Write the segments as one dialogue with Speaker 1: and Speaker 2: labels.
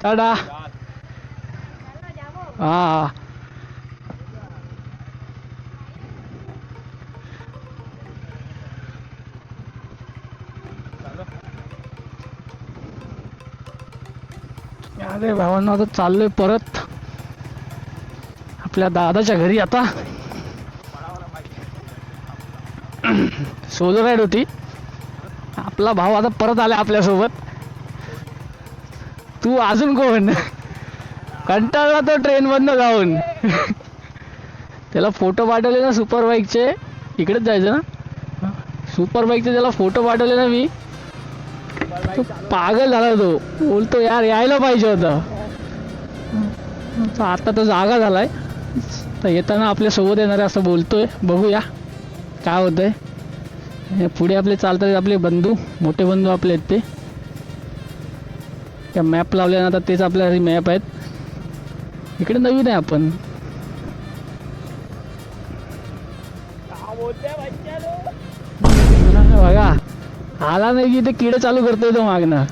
Speaker 1: टाटा. हा अरे भावांनो आता चाललोय परत आपल्या दादाच्या घरी. आता सोलो राईड होती. आपला भाऊ आता परत आला आपल्यासोबत. तू अजून कोण कंटाळला तो ट्रेन मधनं जाऊन. त्याला फोटो पाठवले ना सुपर बाईकचे. इकडेच जायचं ना सुपर बाईकचे. त्याला फोटो पाठवले ना मी. तो पागल झाला. तो बोलतो यार यायला पाहिजे होतं. आता तो जागा झालाय. तर येताना आपल्या सोबत येणार आहे असं बोलतोय. बघूया काय होतंय. पुढे आपले चालतात आपले बंधू. मोठे बंधू आपले आहेत ते. त्या मॅप लावल्यानंतर तेच आपल्या मॅप आहेत. इकडे नवीन आहे आपण. बघा आला नाही की ते किडे चालू करतोय तो मागणं.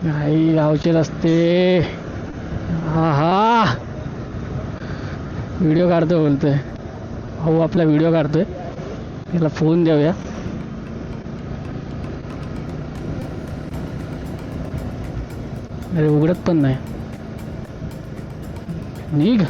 Speaker 1: नाही गावचे रस्ते. हा हा व्हिडिओ काढतोय बोलतोय. हो आपला व्हिडिओ काढतोय. त्याला फोन देऊया. अरे उघडत पण नाही. निघ.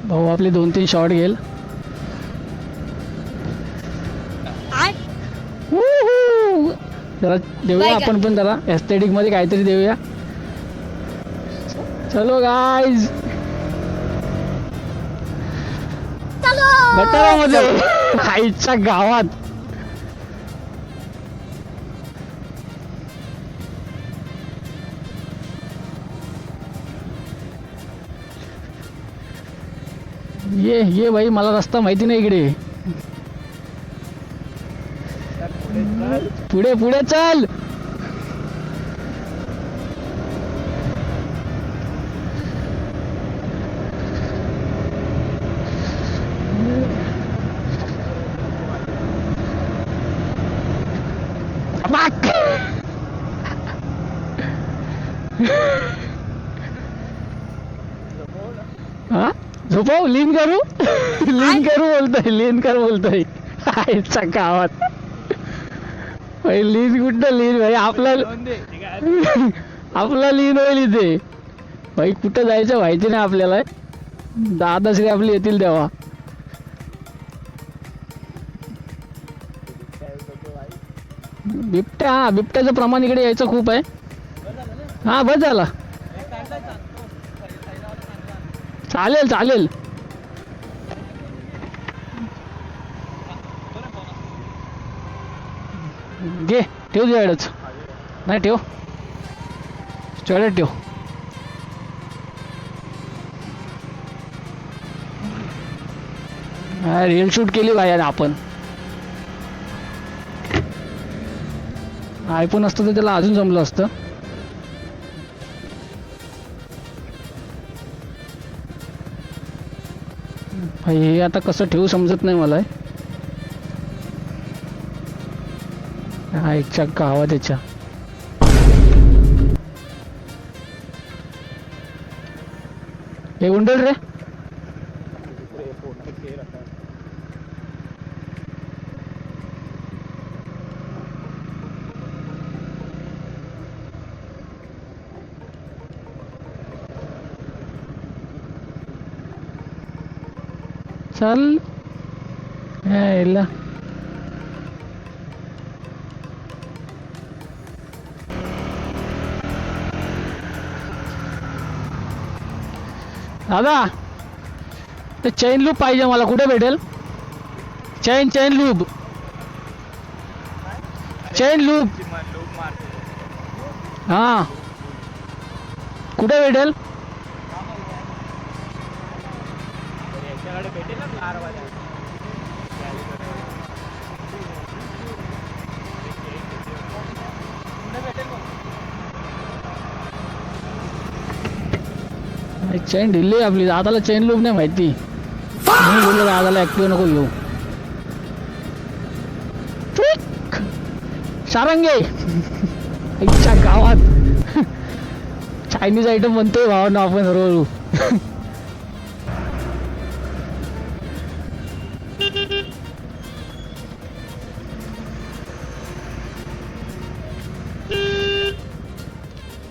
Speaker 1: भाऊ आपले 2-3 शॉट घेईल. जरा देऊया आपण पण जरा एस्थेटिक मध्ये काहीतरी देऊया. चलो गाईज. गटारामध्ये आईच्या गावात. ये भाई मला रस्ता माहिती नाही इकडे. पुढे पुढे चल. हा झोपाव. लीन करू बोलतोय. लीन कर बोलतोय. आईच्या गावात लीन कुठं लीन भाई. आपला लीन होईल इथे भाई. कुठं जायचं माहिती नाही आपल्याला. दादाश्री आपली येतील तेव्हा. बिबट्या. बिबट्याचं प्रमाण इकडे यायचं खूप आहे. हा बस झाला. चालेल चालेल. घे ठेव तुझ्याकडेच. नाही ठेव तुझ्याकडे ठेव. रील शूट केली भाई आपण. आयफोन असतं तर त्याला अजून जमलं असतं. भाई हे आता कसं ठेवू समजत नाही मला. हा एकच्या गावात त्याच्या. हे उंडल रे. चल यायला. दादा ते चैन लूप पाहिजे मला. कुठे भेटेल. चैन लूप. चैन लूप हा कुठे भेटेल. चेन ढिल्ली आहे आपली. दादाला चेन लूप नाही माहिती. मी बोललो दादाला ऍक्टिव्ह नको घेऊ. सारंगे इच्छा गावात चायनीज आयटम बनतोय भावांना आपण हळूहळू.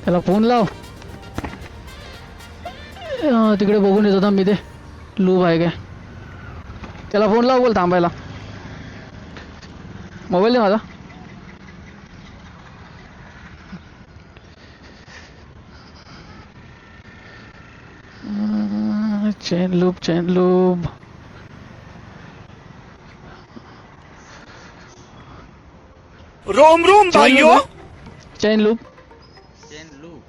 Speaker 1: त्याला फोन लाव. तिकडे बघून येत होता मी ते लूप आहे काय. त्याला फोन लाव, बोल थांबायला. मोबाईल आहे माझा. Chain loop chain loop.
Speaker 2: रोम रोम भाइयों.
Speaker 1: Chain loop.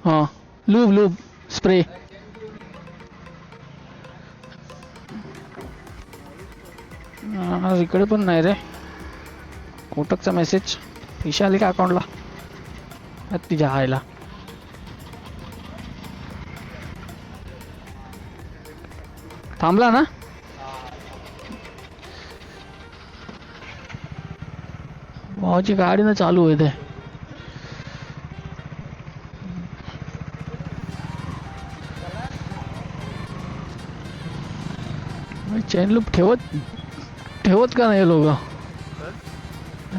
Speaker 1: हाँ लूप लूप स्प्रे. आज इकडे पण नाही रे. कोटकचा मेसेज. पैसे आले का अकाउंटला तिच्या हायला. थांबला ना. भावाची गाडी ना चालू होते. चेन लूप ठेवत का नाही लोक.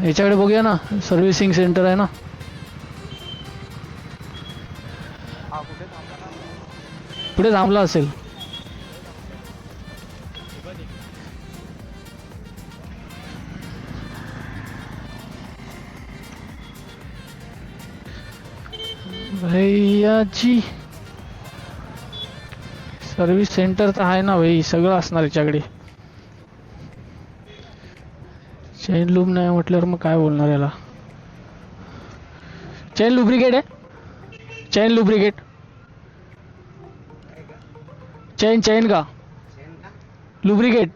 Speaker 1: याच्याकडे बघूया ना. सर्व्हिसिंग सेंटर आहे ना. पुढे थांबला असेल. भैयाची सर्व्हिस सेंटर तर आहे ना भाई. सगळं असणार याच्याकडे. चेन लूप नाही म्हटल्यावर मग काय बोलणार याला. चेन लुब्रिकेट आहे. Chain lubricate. चेन का लुब्रिकेट.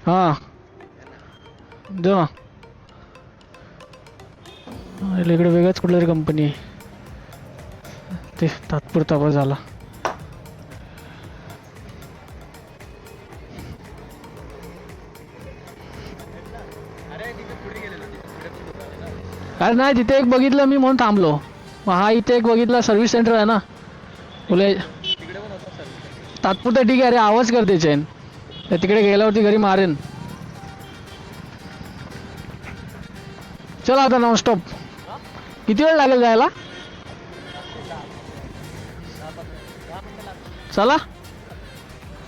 Speaker 1: हाँ दो ना. इकडे वेगळाच कुठला तरी कंपनी आहे. ते तात्पुरता बस झाला. अरे नाही तिथे एक बघितलं मी म्हणून थांबलो. हा इथे एक बघितला सर्व्हिस सेंटर आहे ना. बोले तात्पुरता ठीक आहे. अरे आवाज करते चेन. तिकडे गेल्यावरती घरी मारेन. चला आता नॉनस्टॉप. किती वेळ लागेल जायला. चला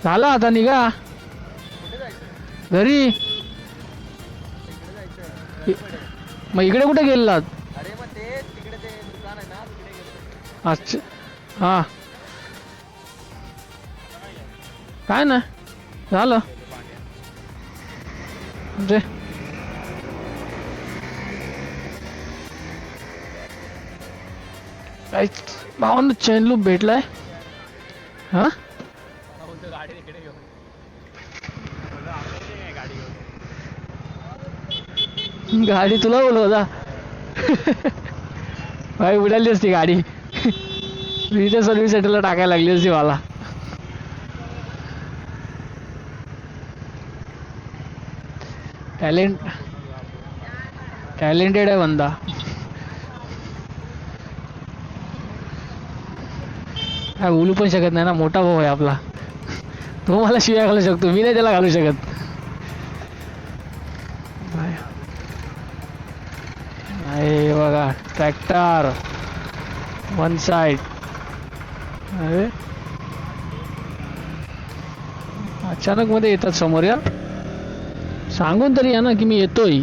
Speaker 1: झालं आता निघा घरी. मग इकडे कुठे गेलात. अच्छा हां काय ना झालं म्हणजे काय. भावांना चेन लूप भेटलाय. हा गाडी तुला बोलवता भाई. उडाली असती गाडी. इथे सर्व्हिस सेंटरला टाकायला लागली असती मला. टॅलेंटेड आहे बंदा. काय बोलू पण शकत नाही ना. मोठा भाऊ आहे आपला. तो मला शिव्या घालू शकतो. मी नाही त्याला घालू शकत. नाही बघा ट्रॅक्टर वन साइड. अरे अचानक मध्ये येतात समोर यार. सांगून तरी या ना की मी येतोय.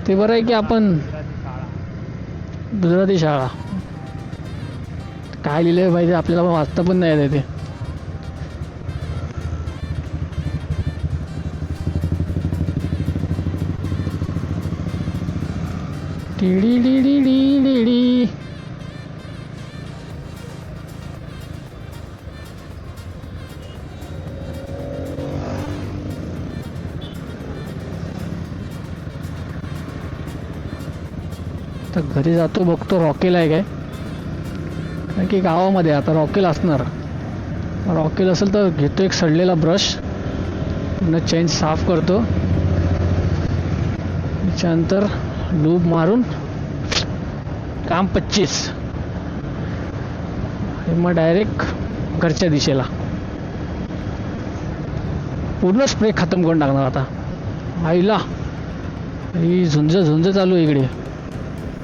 Speaker 1: ते बरं आहे की आपण गुजराती शाळा काय लिहिलंय पाहिजे आपल्याला वाचता पण नाही येते. डी तर घरी जातो, बघतो रॉकेल आहे काय, कारण की गावामध्ये आता रॉकेल असणार. रॉकेल असेल तर घेतो एक सडलेला ब्रश, पुन्हा चेन साफ करतो, त्याच्यानंतर लूब मारून काम 25, आणि मग डायरेक्ट घरच्या दिशेला पूर्ण स्प्रे खतम करून टाकणार. आता आईला ही झुंज झुंज चालू आहे इकडे,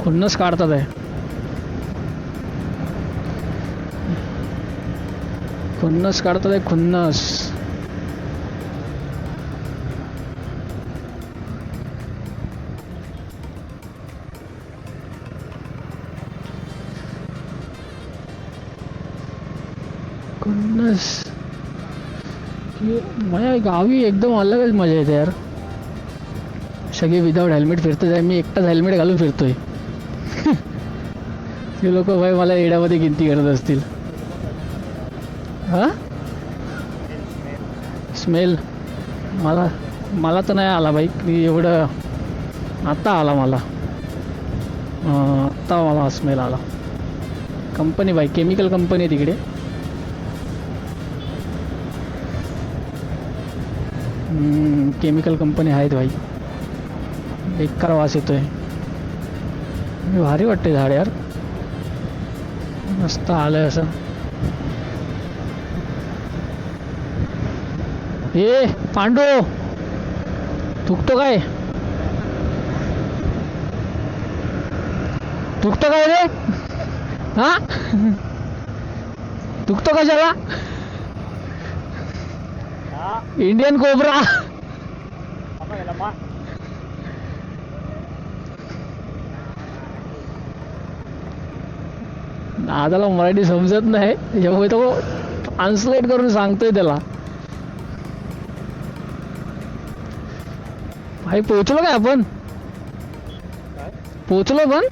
Speaker 1: खुन्नस काढतात आहे, खुन्नस काढतात आहे, खुन्नस. खुन्नस माझ्या गावी एकदम अलगच मजा येते यार. सगळे विदाऊट हेल्मेट फिरतोय आहे, मी एकटाच हेल्मेट घालून फिरतोय. ते लोक भाई मला एड्यामध्ये गिनती करत असतील. हा स्मेल मला तर नाही आला बाईक, मी एवढं आता आला मला, आत्ता मला स्मेल आला. कंपनी बाईक, केमिकल कंपनी आहे तिकडे. केमिकल कंपनी आहेत भाई, बेकार वास येतोय. भारी वाटते झाड यार, मस्त आलंय असं. ए पांडू, थुकतो काय, थुकतो काय रे, हा थुकतो कशाला, इंडियन कोबरा. दादाला मराठी समजत नाही, त्यामुळे तो ट्रान्सलेट करून सांगतोय त्याला. भाई पोहोचलो काय आपण, पोहोचलो पण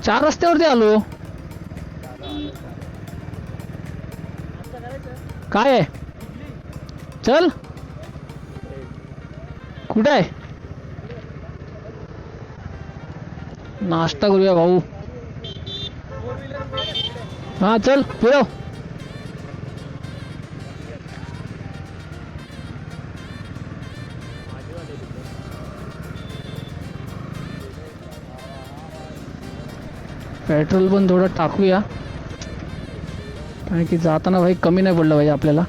Speaker 1: 4 रस्त्यावरती आलो. काय आहे, चल कुठे आहे, नाश्ता करूया भाऊ. हा चल फिरव. पेट्रोल पण थोडं टाकूया, कारण की जाताना भाई कमी नाही पडलं पाहिजे आपल्याला.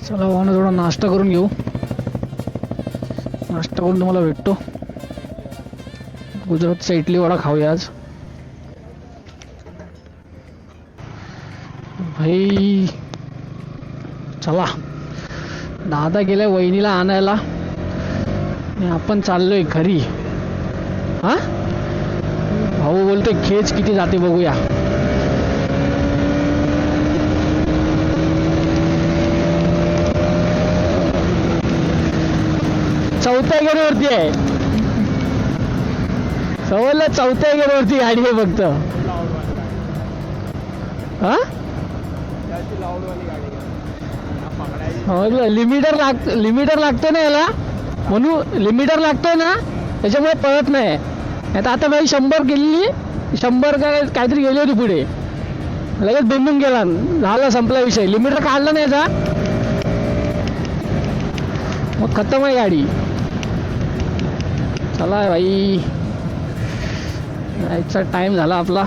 Speaker 1: चला भावानं थोडा नाश्ता करून घेऊ, नाश्ता करून तुम्हाला भेटतो. गुजरातचा इडली वडा खाऊया आज भाई. चला दादा गेल्या वहिनीला आणायला, आणि आपण चाललोय घरी. हा भाऊ बोलतोय खेच किती जाते बघूया. चौथ्या गेअरवरती आहे, सवयला 4थ्या गेअरवरती गाडी आहे फक्त. हा लिमिटर लागतो ना याला, म्हणून लिमिटर लागतोय ना, त्याच्यामुळे पळत नाही. आता भाई 100 गेली, 100 काहीतरी गेली होती पुढे, लगेच बिंबून गेला, झाला संपला विषय. लिमिटर काढला नाही याचा, मग खतम आहे गाडी. चला भाई यायचा टाइम झाला आपला,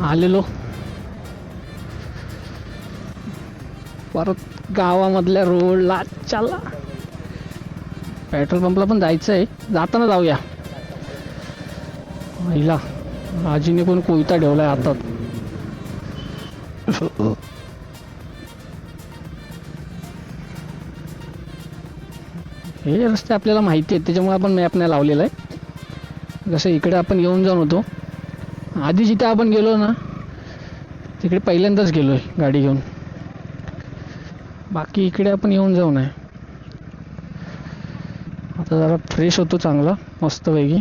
Speaker 1: आलेलो परत गावामधल्या रोडला. चला पेट्रोल पंपला पण जायचं आहे, जाताना जाऊया. महिला आजीने पण कोयता ठेवलाय हातात. हे रस्ते आपल्याला माहिती आहेत, त्याच्यामुळे आपण मॅप नाही लावलेला आहे. जसं इकडे आपण येऊन जाऊन होतो आधी, जिथे आपण गेलो ना तिकडे पहिल्यांदाच गेलोय गाडी घेऊन. बाकी इकडे आपण येऊन जाऊन आहे. आता जरा फ्रेश होतो चांगला मस्तपैकी,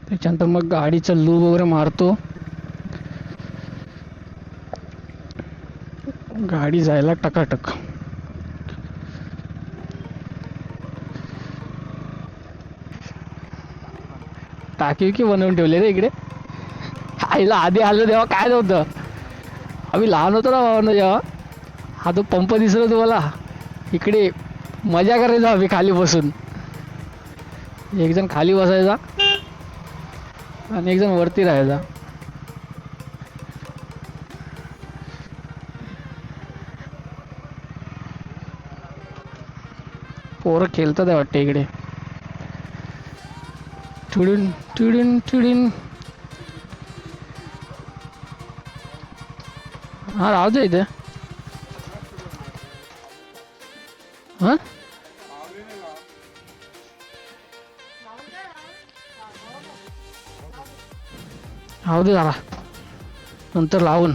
Speaker 1: त्याच्यानंतर मग गाडीचं लूब वगैरे मारतो, गाडी जायला टकाटक. टाकी की बनवून ठेवले रे इकडे. आईला आधी आलं तेव्हा काय नव्हतं. आम्ही लहान होतो ना भावानं जेव्हा, हा तो पंप दिसला तुम्हाला, इकडे मजा करायचो आम्ही खाली बसून. एक जण खाली बसायचा आणि एक जण वरती राहायचा. पोरं खेळतात आहे वाटतं इकडे. टुडून टुडून टुडून. हा राहू दे इथे. हा राहू दे जरा, नंतर लावून.